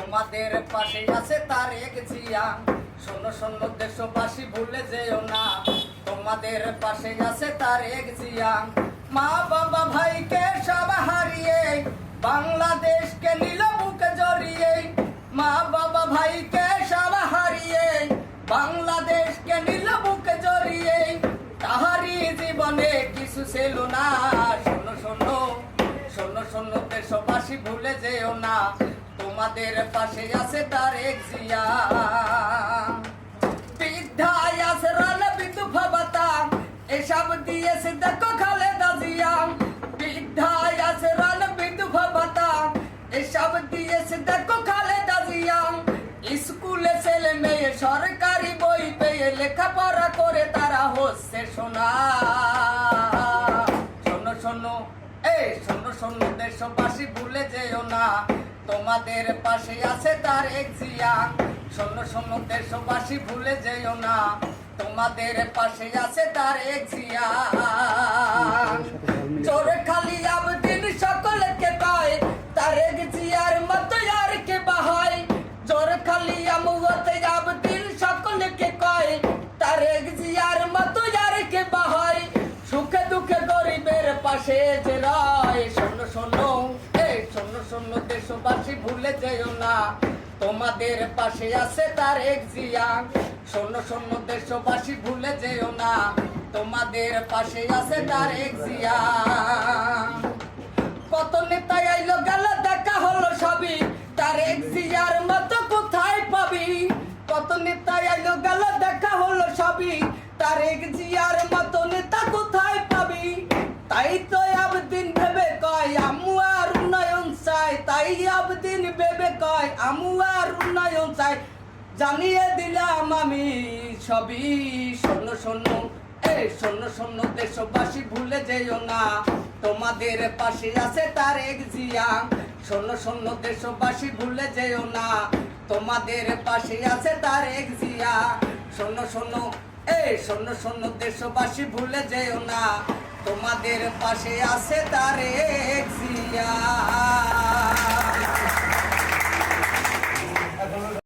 তোমাদের পাশে আছে তারেক জিয়া। শোনো শোনো দেশবাসী ভুলে যেও না, তোমাদের পাশে আছে তারেক জিয়া। মা বাবা ভাইকে সব হারিয়ে বাংলাদেশকে নিল বুকে জড়িয়ে। মা বাবা ভাইকে সব হারিয়ে বাংলাদেশকে নিল বুকে জড়িয়ে। তাহারি জীবনে কিছু ছিল না। শোনো শোনো শোনো শোনো দেশবাসী ভুলে যেও না, তোমাদের পাশে আছে তারেক জিয়া। বৃদ্ধায় আশ্রয় বিধবা ভাতা এসব দিয়েছে দেখো খালেদা জিয়া। বৃদ্ধায় আশ্রয় বিধবা ভাতা এসব দিয়েছে দেখো খালেদা জিয়া। স্কুলে ছেলে মেয়ে সরকারি বই পেয়ে লেখাপড়া করে তারা হচ্ছে সোনা। শোনো শোনো শোনো শোনো দেশবাসী ভুলে যেও না, তোমাদের পাশে আছে তারেক জিয়া। শোনো শোনো দেশবাসী ভুলে যেও না, তোমাদের পাশে আছে তারেক জিয়া। চোরে খালি আবদিন সকলকে পায়, তারেক জিয়ার মতো আর কে বাহায়। জোর খালি আমুতে আবদিন সকলকে কয়, তারেক জিয়ার মতো আর কে বাহায়। সুখে দুঃখে গরিবের পাশে যে রয়। শোনো শোনো শোনো শোনো দেশবাসী ভুলে যেও না, তোমাদের পাশে আছে তারেক জিয়া। শোনো শোনো দেশবাসী ভুলে যেও না, তোমাদের পাশে আছে তারেক জিয়া। কত নেতা আইলো গেল দেখা হলো সবই, তারেক জিয়ার মতো কোথায় পাবি। কত নেতা আইলো গেল দেখা হলো সবই, তারেক জিয়ার মতো নেতা কোথায় পাবি। তাই তো আবদিন ভেবে কয় আমু আর উন্নয়ন চাই। তাই আবদিন ভেবে কয় আমু আর উন্নয়ন চাই। জানিয়ে দিলাম আমি সবই। শোনো শোনো শোনো শোনো দেশবাসী ভুলে যেও না, তোমাদের পাশে আছে তারেক জিয়া। শোনো শোনো দেশবাসী ভুলে যেও না, তোমাদের পাশে আছে তারেক জিয়া। শোনো শোনো শোনো শোনো দেশবাসী ভুলে যেও না, তোমাদের পাশে আছে তারেক জিয়া।